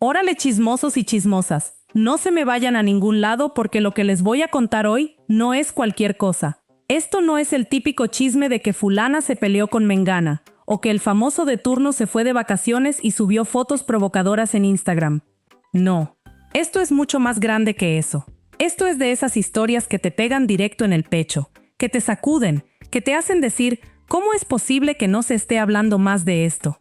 Órale, chismosos y chismosas, no se me vayan a ningún lado porque lo que les voy a contar hoy no es cualquier cosa. Esto no es el típico chisme de que fulana se peleó con mengana, o que el famoso de turno se fue de vacaciones y subió fotos provocadoras en Instagram. No, esto es mucho más grande que eso. Esto es de esas historias que te pegan directo en el pecho, que te sacuden, que te hacen decir, ¿cómo es posible que no se esté hablando más de esto?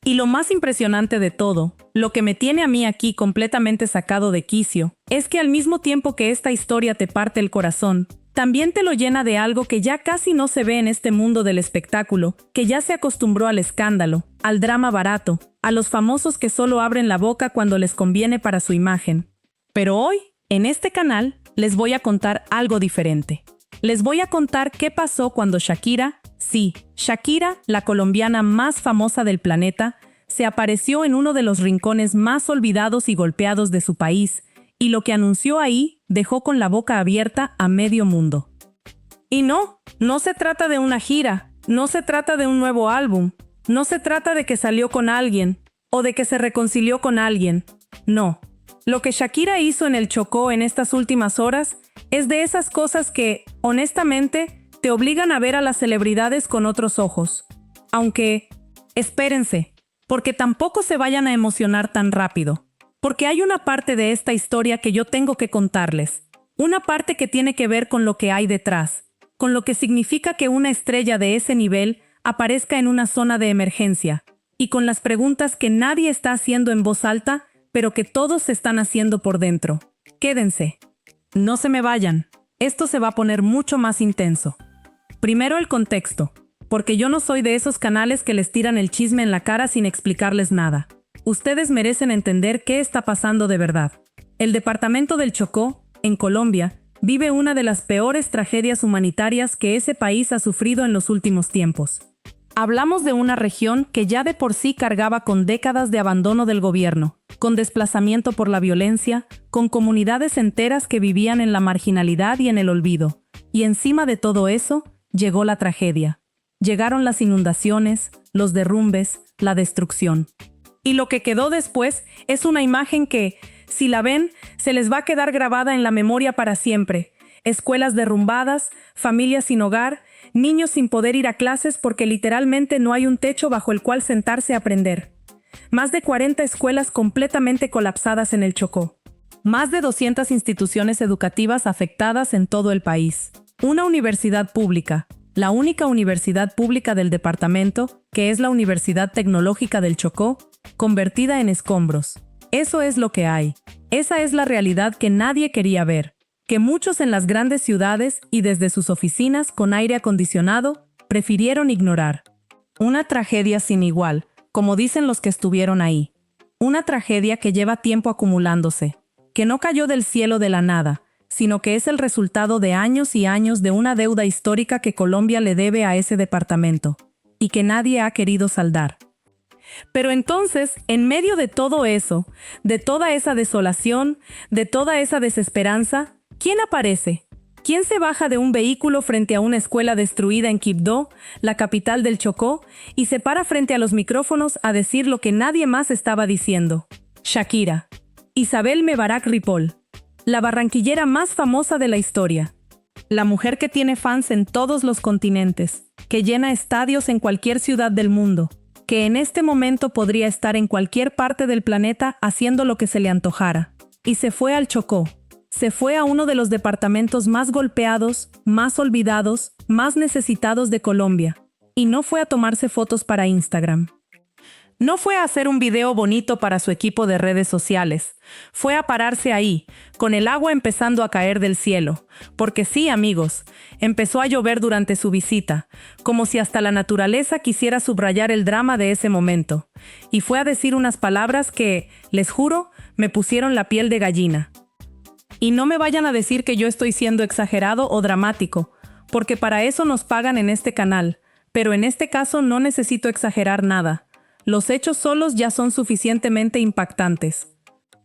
Y lo más impresionante de todo, lo que me tiene a mí aquí completamente sacado de quicio, es que al mismo tiempo que esta historia te parte el corazón, también te lo llena de algo que ya casi no se ve en este mundo del espectáculo, que ya se acostumbró al escándalo, al drama barato, a los famosos que solo abren la boca cuando les conviene para su imagen. Pero hoy, en este canal, les voy a contar algo diferente. Les voy a contar qué pasó cuando Shakira, sí, Shakira, la colombiana más famosa del planeta, se apareció en uno de los rincones más olvidados y golpeados de su país, y lo que anunció ahí dejó con la boca abierta a medio mundo. Y no se trata de una gira, no se trata de un nuevo álbum, no se trata de que salió con alguien, o de que se reconcilió con alguien, no. Lo que Shakira hizo en el Chocó en estas últimas horas es de esas cosas que, honestamente, te obligan a ver a las celebridades con otros ojos. Aunque, espérense, porque tampoco se vayan a emocionar tan rápido. Porque hay una parte de esta historia que yo tengo que contarles. Una parte que tiene que ver con lo que hay detrás, con lo que significa que una estrella de ese nivel aparezca en una zona de emergencia, y con las preguntas que nadie está haciendo en voz alta, pero que todos se están haciendo por dentro. Quédense. No se me vayan. Esto se va a poner mucho más intenso. Primero el contexto, porque yo no soy de esos canales que les tiran el chisme en la cara sin explicarles nada. Ustedes merecen entender qué está pasando de verdad. El departamento del Chocó, en Colombia, vive una de las peores tragedias humanitarias que ese país ha sufrido en los últimos tiempos. Hablamos de una región que ya de por sí cargaba con décadas de abandono del gobierno, con desplazamiento por la violencia, con comunidades enteras que vivían en la marginalidad y en el olvido. Y encima de todo eso, llegó la tragedia. Llegaron las inundaciones, los derrumbes, la destrucción. Y lo que quedó después es una imagen que, si la ven, se les va a quedar grabada en la memoria para siempre. Escuelas derrumbadas, familias sin hogar, niños sin poder ir a clases porque literalmente no hay un techo bajo el cual sentarse a aprender. Más de 40 escuelas completamente colapsadas en el Chocó. Más de 200 instituciones educativas afectadas en todo el país. Una universidad pública, la única universidad pública del departamento, que es la Universidad Tecnológica del Chocó, convertida en escombros. Eso es lo que hay. Esa es la realidad que nadie quería ver, que muchos en las grandes ciudades y desde sus oficinas con aire acondicionado prefirieron ignorar. Una tragedia sin igual, como dicen los que estuvieron ahí. Una tragedia que lleva tiempo acumulándose, que no cayó del cielo de la nada, sino que es el resultado de años y años de una deuda histórica que Colombia le debe a ese departamento, y que nadie ha querido saldar. Pero entonces, en medio de todo eso, de toda esa desolación, de toda esa desesperanza, ¿quién aparece? ¿Quién se baja de un vehículo frente a una escuela destruida en Quibdó, la capital del Chocó, y se para frente a los micrófonos a decir lo que nadie más estaba diciendo? Shakira. Isabel Mebarak Ripoll, la barranquillera más famosa de la historia. La mujer que tiene fans en todos los continentes, que llena estadios en cualquier ciudad del mundo, que en este momento podría estar en cualquier parte del planeta haciendo lo que se le antojara. Y se fue al Chocó. Se fue a uno de los departamentos más golpeados, más olvidados, más necesitados de Colombia. Y no fue a tomarse fotos para Instagram. No fue a hacer un video bonito para su equipo de redes sociales. Fue a pararse ahí, con el agua empezando a caer del cielo. Porque sí, amigos, empezó a llover durante su visita, como si hasta la naturaleza quisiera subrayar el drama de ese momento. Y fue a decir unas palabras que, les juro, me pusieron la piel de gallina. Y no me vayan a decir que yo estoy siendo exagerado o dramático, porque para eso nos pagan en este canal, pero en este caso no necesito exagerar nada. Los hechos solos ya son suficientemente impactantes.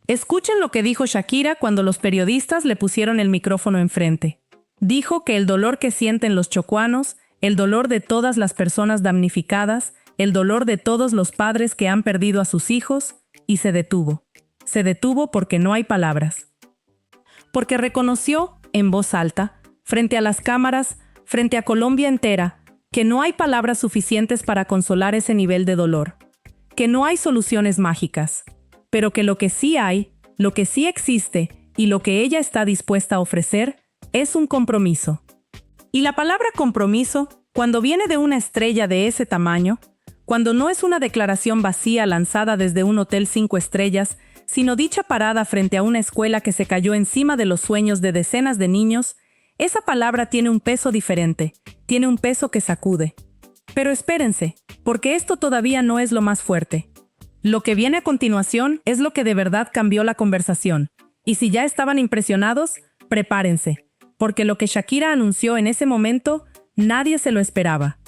Escuchen lo que dijo Shakira cuando los periodistas le pusieron el micrófono enfrente. Dijo que el dolor que sienten los chocuanos, el dolor de todas las personas damnificadas, el dolor de todos los padres que han perdido a sus hijos, y se detuvo. Se detuvo porque no hay palabras. Porque reconoció, en voz alta, frente a las cámaras, frente a Colombia entera, que no hay palabras suficientes para consolar ese nivel de dolor. Que no hay soluciones mágicas. Pero que lo que sí hay, lo que sí existe y lo que ella está dispuesta a ofrecer es un compromiso. Y la palabra compromiso, cuando viene de una estrella de ese tamaño, cuando no es una declaración vacía lanzada desde un hotel 5 estrellas, sino dicha parada frente a una escuela que se cayó encima de los sueños de decenas de niños, esa palabra tiene un peso diferente, tiene un peso que sacude. Pero espérense, porque esto todavía no es lo más fuerte. Lo que viene a continuación es lo que de verdad cambió la conversación. Y si ya estaban impresionados, prepárense, porque lo que Shakira anunció en ese momento, nadie se lo esperaba.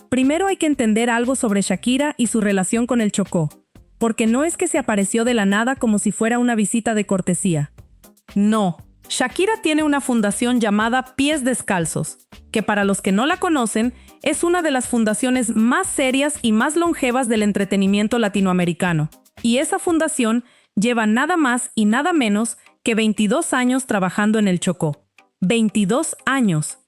Primero hay que entender algo sobre Shakira y su relación con el Chocó, porque no es que se apareció de la nada como si fuera una visita de cortesía. No, Shakira tiene una fundación llamada Pies Descalzos, que para los que no la conocen, es una de las fundaciones más serias y más longevas del entretenimiento latinoamericano. Y esa fundación lleva nada más y nada menos que 22 años trabajando en el Chocó. 22 años.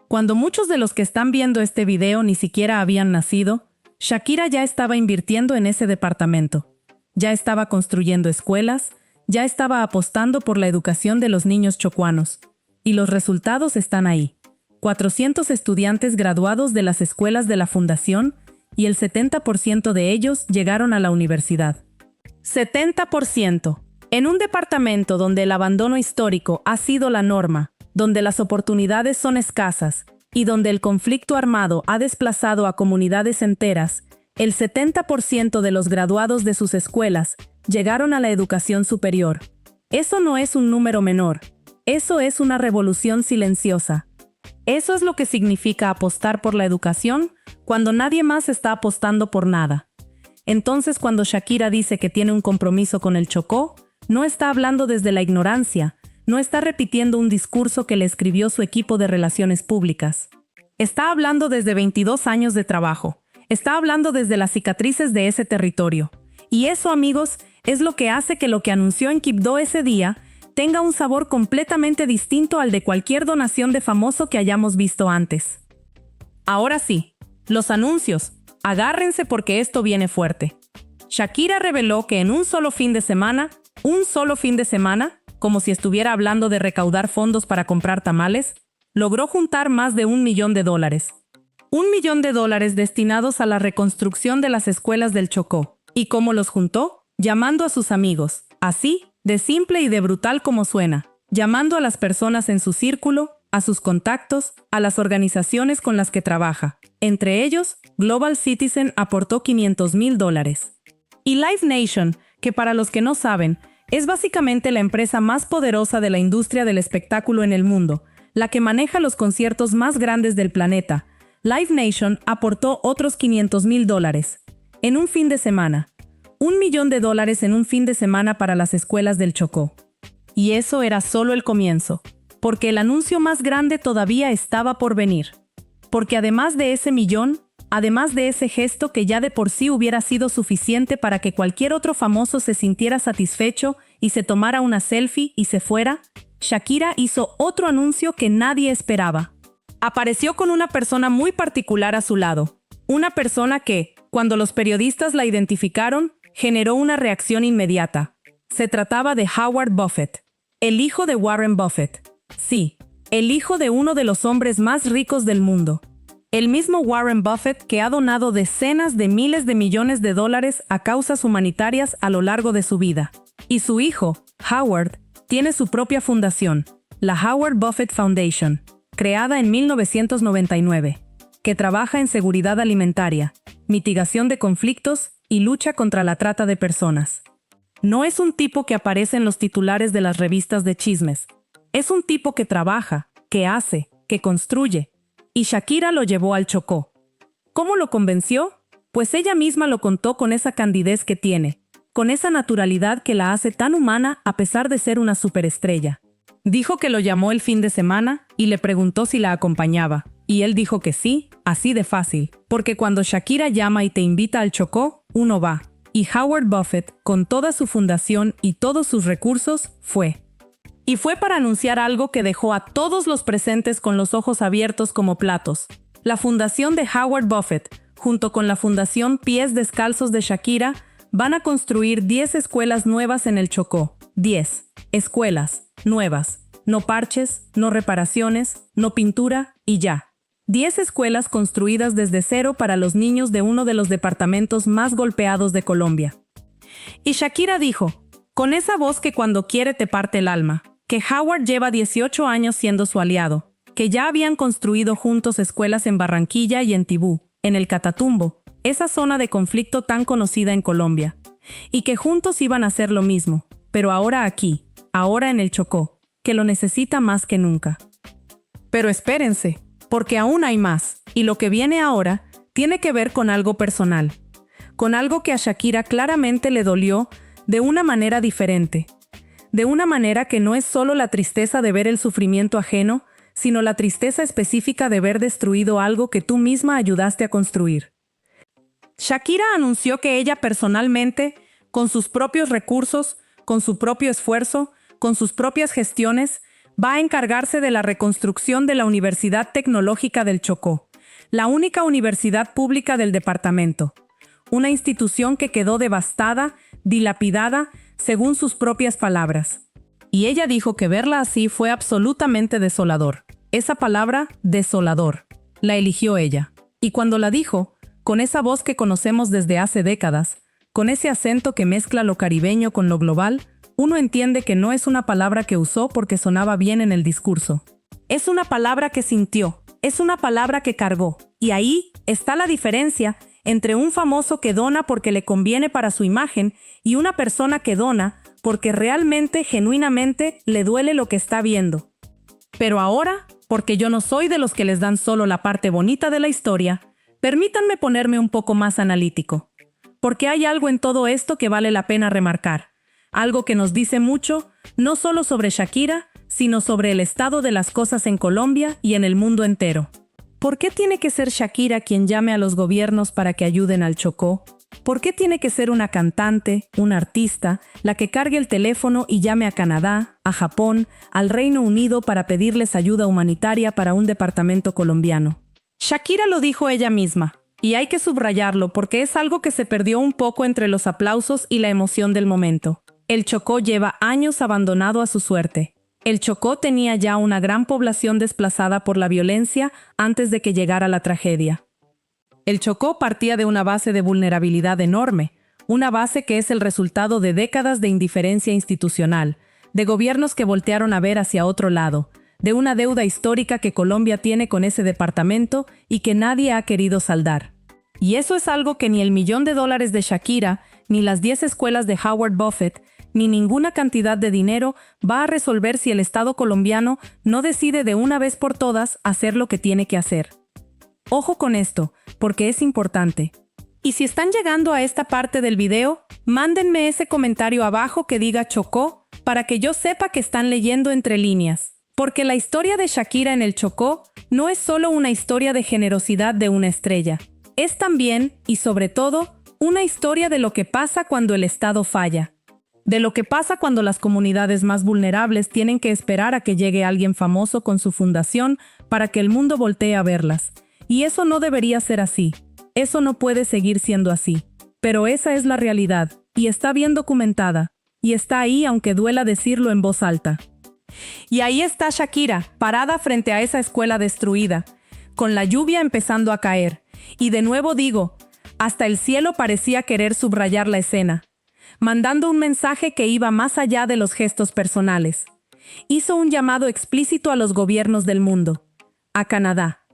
Cuando muchos de los que están viendo este video ni siquiera habían nacido, Shakira ya estaba invirtiendo en ese departamento. Ya estaba construyendo escuelas, ya estaba apostando por la educación de los niños chocuanos. Y los resultados están ahí. 400 estudiantes graduados de las escuelas de la fundación y el 70% de ellos llegaron a la universidad. 70%. En un departamento donde el abandono histórico ha sido la norma, donde las oportunidades son escasas y donde el conflicto armado ha desplazado a comunidades enteras, el 70% de los graduados de sus escuelas llegaron a la educación superior. Eso no es un número menor. Eso es una revolución silenciosa. Eso es lo que significa apostar por la educación cuando nadie más está apostando por nada. Entonces, cuando Shakira dice que tiene un compromiso con el Chocó, no está hablando desde la ignorancia, no está repitiendo un discurso que le escribió su equipo de relaciones públicas. Está hablando desde 22 años de trabajo. Está hablando desde las cicatrices de ese territorio. Y eso, amigos, es lo que hace que lo que anunció en Quibdó ese día tenga un sabor completamente distinto al de cualquier donación de famoso que hayamos visto antes. Ahora sí, los anuncios. Agárrense porque esto viene fuerte. Shakira reveló que en un solo fin de semana, como si estuviera hablando de recaudar fondos para comprar tamales, logró juntar más de $1 millón. $1 millón destinados a la reconstrucción de las escuelas del Chocó. ¿Y cómo los juntó? Llamando a sus amigos. Así, de simple y de brutal como suena. Llamando a las personas en su círculo, a sus contactos, a las organizaciones con las que trabaja. Entre ellos, Global Citizen aportó $500,000. Y Live Nation, que para los que no saben, es básicamente la empresa más poderosa de la industria del espectáculo en el mundo, la que maneja los conciertos más grandes del planeta. Live Nation aportó otros $500,000 en un fin de semana. $1 millón en un fin de semana para las escuelas del Chocó. Y eso era solo el comienzo, porque el anuncio más grande todavía estaba por venir. Porque además de ese millón, además de ese gesto que ya de por sí hubiera sido suficiente para que cualquier otro famoso se sintiera satisfecho y se tomara una selfie y se fuera, Shakira hizo otro anuncio que nadie esperaba. Apareció con una persona muy particular a su lado. Una persona que, cuando los periodistas la identificaron, generó una reacción inmediata. Se trataba de Howard Buffett, el hijo de Warren Buffett. Sí, el hijo de uno de los hombres más ricos del mundo. El mismo Warren Buffett que ha donado decenas de miles de millones de dólares a causas humanitarias a lo largo de su vida. Y su hijo, Howard, tiene su propia fundación, la Howard Buffett Foundation, creada en 1999, que trabaja en seguridad alimentaria, mitigación de conflictos y lucha contra la trata de personas. No es un tipo que aparece en los titulares de las revistas de chismes. Es un tipo que trabaja, que hace, que construye. Y Shakira lo llevó al Chocó. ¿Cómo lo convenció? Pues ella misma lo contó con esa candidez que tiene, con esa naturalidad que la hace tan humana a pesar de ser una superestrella. Dijo que lo llamó el fin de semana y le preguntó si la acompañaba. Y él dijo que sí, así de fácil. Porque cuando Shakira llama y te invita al Chocó, uno va. Y Howard Buffett, con toda su fundación y todos sus recursos, fue. Y fue para anunciar algo que dejó a todos los presentes con los ojos abiertos como platos. La fundación de Howard Buffett, junto con la fundación Pies Descalzos de Shakira, van a construir 10 escuelas nuevas en el Chocó. 10 escuelas nuevas. No parches, no reparaciones, no pintura y ya. 10 escuelas construidas desde cero para los niños de uno de los departamentos más golpeados de Colombia. Y Shakira dijo, con esa voz que cuando quiere te parte el alma, que Howard lleva 18 años siendo su aliado, que ya habían construido juntos escuelas en Barranquilla y en Tibú, en el Catatumbo, esa zona de conflicto tan conocida en Colombia, y que juntos iban a hacer lo mismo, pero ahora aquí, ahora en el Chocó, que lo necesita más que nunca. Pero espérense, porque aún hay más, y lo que viene ahora tiene que ver con algo personal, con algo que a Shakira claramente le dolió de una manera diferente, de una manera que no es solo la tristeza de ver el sufrimiento ajeno, sino la tristeza específica de ver destruido algo que tú misma ayudaste a construir. Shakira anunció que ella personalmente, con sus propios recursos, con su propio esfuerzo, con sus propias gestiones, va a encargarse de la reconstrucción de la Universidad Tecnológica del Chocó, la única universidad pública del departamento. Una institución que quedó devastada, dilapidada, según sus propias palabras. Y ella dijo que verla así fue absolutamente desolador. Esa palabra, desolador, la eligió ella. Y cuando la dijo, con esa voz que conocemos desde hace décadas, con ese acento que mezcla lo caribeño con lo global, uno entiende que no es una palabra que usó porque sonaba bien en el discurso. Es una palabra que sintió, es una palabra que cargó. Y ahí está la diferencia entre un famoso que dona porque le conviene para su imagen y una persona que dona porque realmente, genuinamente, le duele lo que está viendo. Pero ahora, porque yo no soy de los que les dan solo la parte bonita de la historia, permítanme ponerme un poco más analítico. Porque hay algo en todo esto que vale la pena remarcar. Algo que nos dice mucho, no solo sobre Shakira, sino sobre el estado de las cosas en Colombia y en el mundo entero. ¿Por qué tiene que ser Shakira quien llame a los gobiernos para que ayuden al Chocó? ¿Por qué tiene que ser una cantante, una artista, la que cargue el teléfono y llame a Canadá, a Japón, al Reino Unido para pedirles ayuda humanitaria para un departamento colombiano? Shakira lo dijo ella misma, y hay que subrayarlo porque es algo que se perdió un poco entre los aplausos y la emoción del momento. El Chocó lleva años abandonado a su suerte. El Chocó tenía ya una gran población desplazada por la violencia antes de que llegara la tragedia. El Chocó partía de una base de vulnerabilidad enorme, una base que es el resultado de décadas de indiferencia institucional, de gobiernos que voltearon a ver hacia otro lado, de una deuda histórica que Colombia tiene con ese departamento y que nadie ha querido saldar. Y eso es algo que ni el $1.000.000 de Shakira, ni las 10 escuelas de Howard Buffett, ni ninguna cantidad de dinero va a resolver si el Estado colombiano no decide de una vez por todas hacer lo que tiene que hacer. Ojo con esto, porque es importante. Y si están llegando a esta parte del video, mándenme ese comentario abajo que diga Chocó para que yo sepa que están leyendo entre líneas. Porque la historia de Shakira en el Chocó no es solo una historia de generosidad de una estrella. Es también, y sobre todo, una historia de lo que pasa cuando el Estado falla. De lo que pasa cuando las comunidades más vulnerables tienen que esperar a que llegue alguien famoso con su fundación para que el mundo voltee a verlas. Y eso no debería ser así. Eso no puede seguir siendo así. Pero esa es la realidad, y está bien documentada, y está ahí aunque duela decirlo en voz alta. Y ahí está Shakira, parada frente a esa escuela destruida, con la lluvia empezando a caer. Y de nuevo digo, hasta el cielo parecía querer subrayar la escena, mandando un mensaje que iba más allá de los gestos personales. Hizo un llamado explícito a los gobiernos del mundo, a Canadá,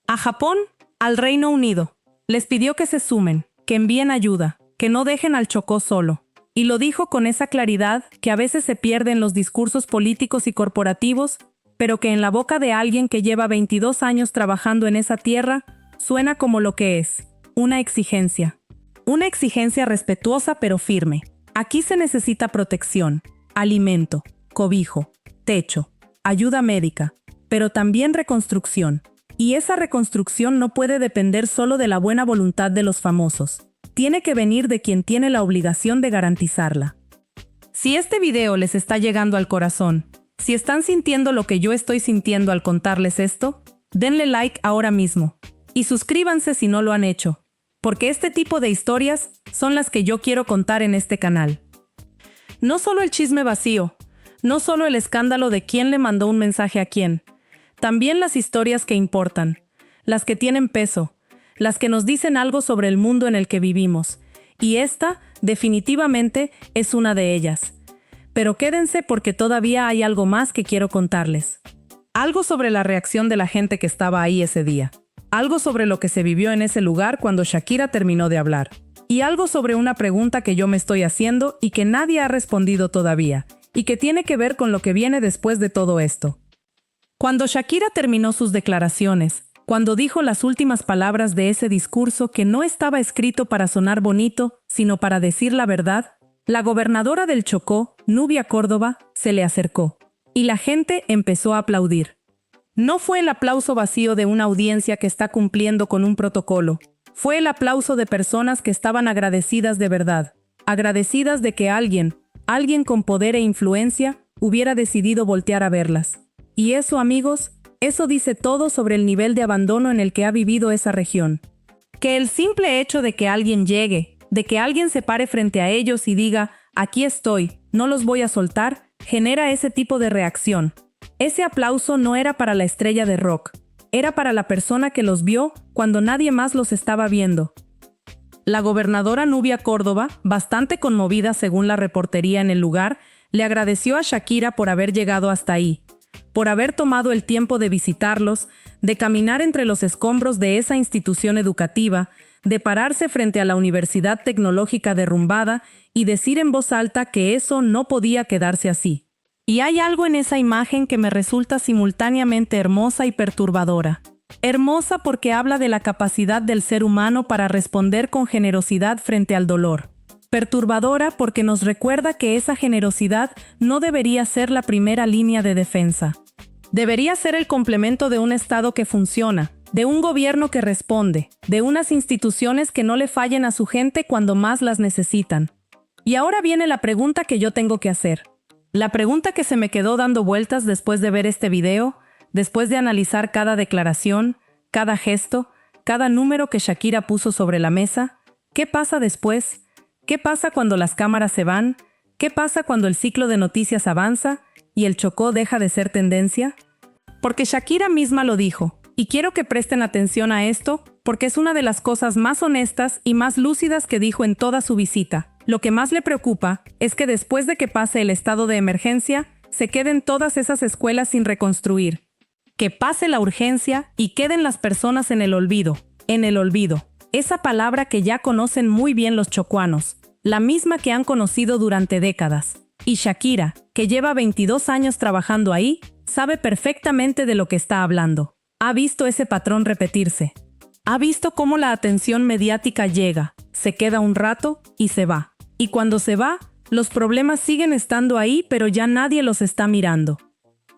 a Japón, al Reino Unido. Les pidió que se sumen, que envíen ayuda, que no dejen al Chocó solo. Y lo dijo con esa claridad que a veces se pierde en los discursos políticos y corporativos, pero que en la boca de alguien que lleva 22 años trabajando en esa tierra, suena como lo que es, una exigencia. Una exigencia respetuosa pero firme. Aquí se necesita protección, alimento, cobijo, techo, ayuda médica, pero también reconstrucción. Y esa reconstrucción no puede depender solo de la buena voluntad de los famosos. tiene que venir de quien tiene la obligación de garantizarla. Si este video les está llegando al corazón, si están sintiendo lo que yo estoy sintiendo al contarles esto, denle like ahora mismo y suscríbanse si no lo han hecho, porque este tipo de historias son las que yo quiero contar en este canal. No solo el chisme vacío, no solo el escándalo de quién le mandó un mensaje a quién, también las historias que importan, las que tienen peso, las que nos dicen algo sobre el mundo en el que vivimos, y esta, definitivamente, es una de ellas. Pero quédense porque todavía hay algo más que quiero contarles. Algo sobre la reacción de la gente que estaba ahí ese día. Algo sobre lo que se vivió en ese lugar cuando Shakira terminó de hablar. Y algo sobre una pregunta que yo me estoy haciendo y que nadie ha respondido todavía, y que tiene que ver con lo que viene después de todo esto. Cuando Shakira terminó sus declaraciones, cuando dijo las últimas palabras de ese discurso que no estaba escrito para sonar bonito, sino para decir la verdad, la gobernadora del Chocó, Nubia Córdoba, se le acercó, y la gente empezó a aplaudir. No fue el aplauso vacío de una audiencia que está cumpliendo con un protocolo, fue el aplauso de personas que estaban agradecidas de verdad, agradecidas de que alguien con poder e influencia, hubiera decidido voltear a verlas. Y eso, amigos, eso dice todo sobre el nivel de abandono en el que ha vivido esa región. Que el simple hecho de que alguien llegue, de que alguien se pare frente a ellos y diga, aquí estoy, no los voy a soltar, genera ese tipo de reacción. Ese aplauso no era para la estrella de rock, era para la persona que los vio cuando nadie más los estaba viendo. La gobernadora Nubia Córdoba, bastante conmovida según la reportería en el lugar, le agradeció a Shakira por haber llegado hasta ahí, por haber tomado el tiempo de visitarlos, de caminar entre los escombros de esa institución educativa, de pararse frente a la Universidad Tecnológica derrumbada y decir en voz alta que eso no podía quedarse así. Y hay algo en esa imagen que me resulta simultáneamente hermosa y perturbadora. Hermosa porque habla de la capacidad del ser humano para responder con generosidad frente al dolor. Perturbadora porque nos recuerda que esa generosidad no debería ser la primera línea de defensa. Debería ser el complemento de un Estado que funciona, de un gobierno que responde, de unas instituciones que no le fallen a su gente cuando más las necesitan. Y ahora viene la pregunta que yo tengo que hacer. La pregunta que se me quedó dando vueltas después de ver este video, después de analizar cada declaración, cada gesto, cada número que Shakira puso sobre la mesa. ¿Qué pasa después? ¿Qué pasa cuando las cámaras se van? ¿Qué pasa cuando el ciclo de noticias avanza y el Chocó deja de ser tendencia? Porque Shakira misma lo dijo, y quiero que presten atención a esto, porque es una de las cosas más honestas y más lúcidas que dijo en toda su visita. Lo que más le preocupa es que después de que pase el estado de emergencia, se queden todas esas escuelas sin reconstruir. Que pase la urgencia y queden las personas en el olvido. En el olvido. Esa palabra que ya conocen muy bien los chocuanos. La misma que han conocido durante décadas. Y Shakira, que lleva 22 años trabajando ahí, sabe perfectamente de lo que está hablando. Ha visto ese patrón repetirse. Ha visto cómo la atención mediática llega, se queda un rato y se va. Y cuando se va, los problemas siguen estando ahí, pero ya nadie los está mirando.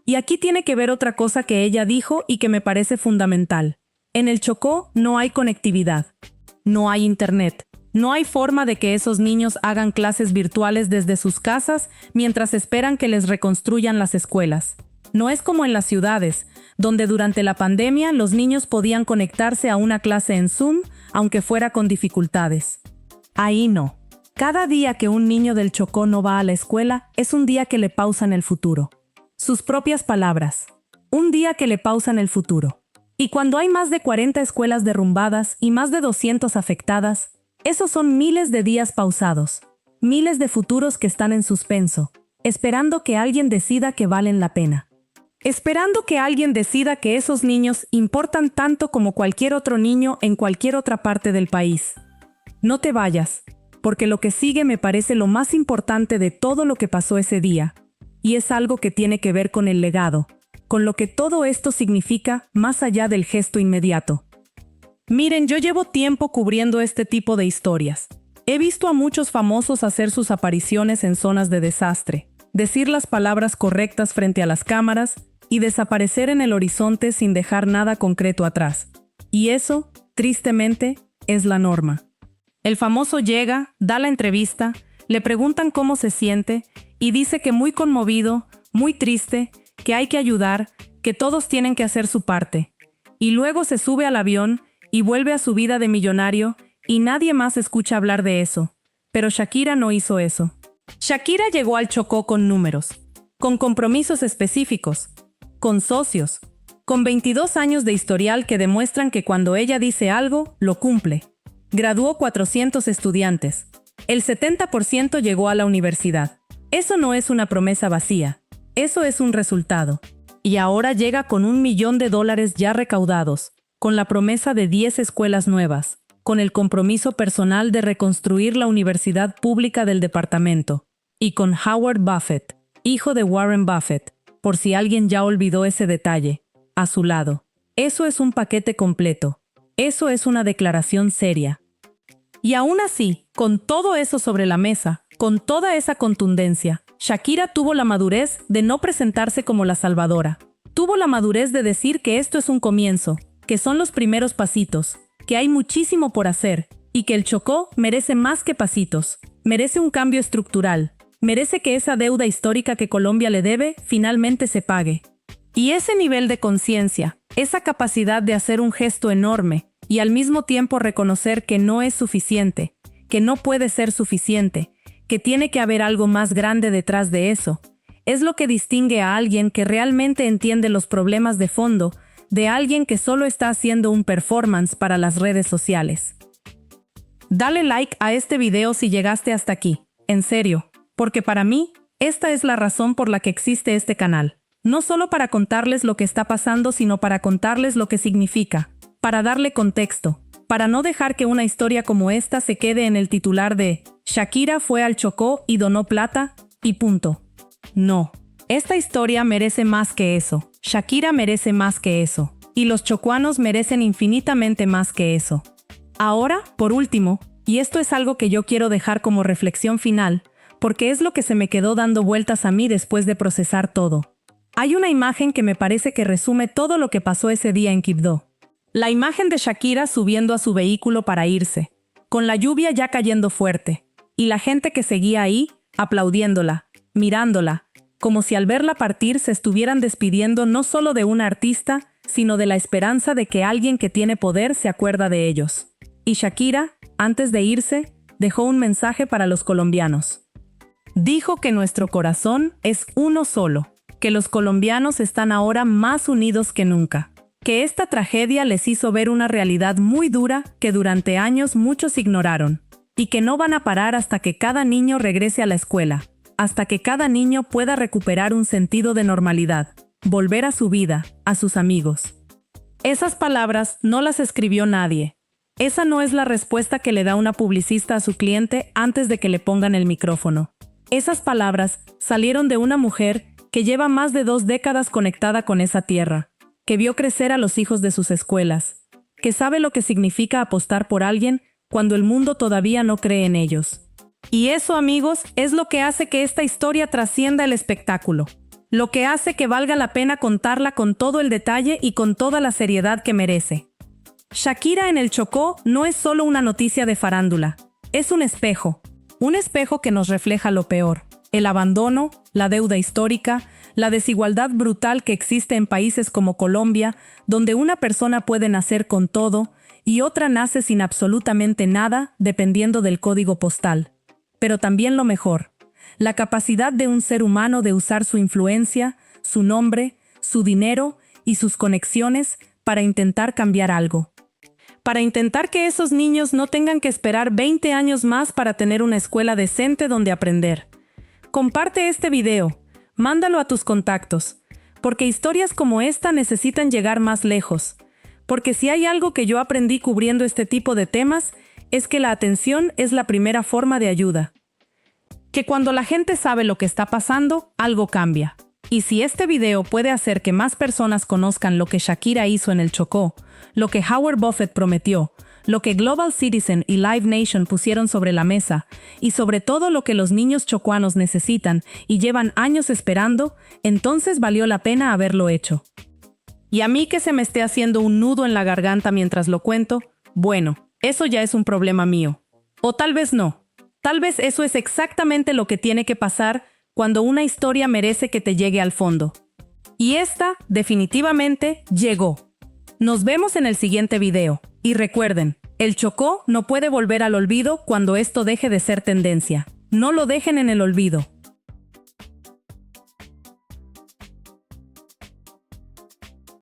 Y aquí tiene que ver otra cosa que ella dijo y que me parece fundamental. En el Chocó no hay conectividad, no hay internet, no hay forma de que esos niños hagan clases virtuales desde sus casas mientras esperan que les reconstruyan las escuelas. No es como en las ciudades, donde durante la pandemia los niños podían conectarse a una clase en Zoom, aunque fuera con dificultades. Ahí no. Cada día que un niño del Chocó no va a la escuela es un día que le pausan el futuro. Sus propias palabras. Un día que le pausan el futuro. Y cuando hay más de 40 escuelas derrumbadas y más de 200 afectadas, esos son miles de días pausados. Miles de futuros que están en suspenso, esperando que alguien decida que valen la pena. Esperando que alguien decida que esos niños importan tanto como cualquier otro niño en cualquier otra parte del país. No te vayas, porque lo que sigue me parece lo más importante de todo lo que pasó ese día, y es algo que tiene que ver con el legado, con lo que todo esto significa más allá del gesto inmediato. Miren, yo llevo tiempo cubriendo este tipo de historias. He visto a muchos famosos hacer sus apariciones en zonas de desastre, decir las palabras correctas frente a las cámaras y desaparecer en el horizonte sin dejar nada concreto atrás. Y eso, tristemente, es la norma. El famoso llega, da la entrevista, le preguntan cómo se siente y dice que muy conmovido, muy triste, que hay que ayudar, que todos tienen que hacer su parte. Y luego se sube al avión y vuelve a su vida de millonario y nadie más escucha hablar de eso. Pero Shakira no hizo eso. Shakira llegó al Chocó con números, con compromisos específicos, con socios, con 22 años de historial que demuestran que cuando ella dice algo, lo cumple. Graduó 400 estudiantes. El 70% llegó a la universidad. Eso no es una promesa vacía. Eso es un resultado. Y ahora llega con $1 millón ya recaudados, con la promesa de 10 escuelas nuevas, con el compromiso personal de reconstruir la universidad pública del departamento, y con Howard Buffett, hijo de Warren Buffett, por si alguien ya olvidó ese detalle, a su lado. Eso es un paquete completo. Eso es una declaración seria. Y aún así, con todo eso sobre la mesa, con toda esa contundencia, Shakira tuvo la madurez de no presentarse como la salvadora. Tuvo la madurez de decir que esto es un comienzo, que son los primeros pasitos, que hay muchísimo por hacer, y que el Chocó merece más que pasitos, merece un cambio estructural, merece que esa deuda histórica que Colombia le debe finalmente se pague. Y ese nivel de conciencia, esa capacidad de hacer un gesto enorme, y al mismo tiempo reconocer que no es suficiente, que no puede ser suficiente, que tiene que haber algo más grande detrás de eso, es lo que distingue a alguien que realmente entiende los problemas de fondo de alguien que solo está haciendo un performance para las redes sociales. Dale like a este video si llegaste hasta aquí, en serio, porque para mí, esta es la razón por la que existe este canal. No solo para contarles lo que está pasando, sino para contarles lo que significa, para darle contexto, para no dejar que una historia como esta se quede en el titular de Shakira fue al Chocó y donó plata, y punto. No, esta historia merece más que eso, Shakira merece más que eso, y los chocuanos merecen infinitamente más que eso. Ahora, por último, y esto es algo que yo quiero dejar como reflexión final, porque es lo que se me quedó dando vueltas a mí después de procesar todo. Hay una imagen que me parece que resume todo lo que pasó ese día en Quibdó. La imagen de Shakira subiendo a su vehículo para irse, con la lluvia ya cayendo fuerte, y la gente que seguía ahí, aplaudiéndola, mirándola, como si al verla partir se estuvieran despidiendo no solo de una artista, sino de la esperanza de que alguien que tiene poder se acuerda de ellos. Y Shakira, antes de irse, dejó un mensaje para los colombianos. Dijo que nuestro corazón es uno solo, que los colombianos están ahora más unidos que nunca. Que esta tragedia les hizo ver una realidad muy dura que durante años muchos ignoraron, y que no van a parar hasta que cada niño regrese a la escuela, hasta que cada niño pueda recuperar un sentido de normalidad, volver a su vida, a sus amigos. Esas palabras no las escribió nadie. Esa no es la respuesta que le da una publicista a su cliente antes de que le pongan el micrófono. Esas palabras salieron de una mujer que lleva más de 2 décadas conectada con esa tierra, que vio crecer a los hijos de sus escuelas, que sabe lo que significa apostar por alguien cuando el mundo todavía no cree en ellos. Y eso, amigos, es lo que hace que esta historia trascienda el espectáculo, lo que hace que valga la pena contarla con todo el detalle y con toda la seriedad que merece. Shakira en el Chocó no es solo una noticia de farándula, es un espejo que nos refleja lo peor, el abandono, la deuda histórica, la desigualdad brutal que existe en países como Colombia, donde una persona puede nacer con todo y otra nace sin absolutamente nada, dependiendo del código postal. Pero también lo mejor, la capacidad de un ser humano de usar su influencia, su nombre, su dinero y sus conexiones para intentar cambiar algo. Para intentar que esos niños no tengan que esperar 20 años más para tener una escuela decente donde aprender. Comparte este video. Mándalo a tus contactos, porque historias como esta necesitan llegar más lejos, porque si hay algo que yo aprendí cubriendo este tipo de temas, es que la atención es la primera forma de ayuda. Que cuando la gente sabe lo que está pasando, algo cambia. Y si este video puede hacer que más personas conozcan lo que Shakira hizo en el Chocó, lo que Howard Buffett prometió, lo que Global Citizen y Live Nation pusieron sobre la mesa, y sobre todo lo que los niños chocuanos necesitan y llevan años esperando, entonces valió la pena haberlo hecho. Y a mí que se me esté haciendo un nudo en la garganta mientras lo cuento, bueno, eso ya es un problema mío. O tal vez no. Tal vez eso es exactamente lo que tiene que pasar cuando una historia merece que te llegue al fondo. Y esta, definitivamente, llegó. Nos vemos en el siguiente video. Y recuerden, el chocó no puede volver al olvido cuando esto deje de ser tendencia. No lo dejen en el olvido.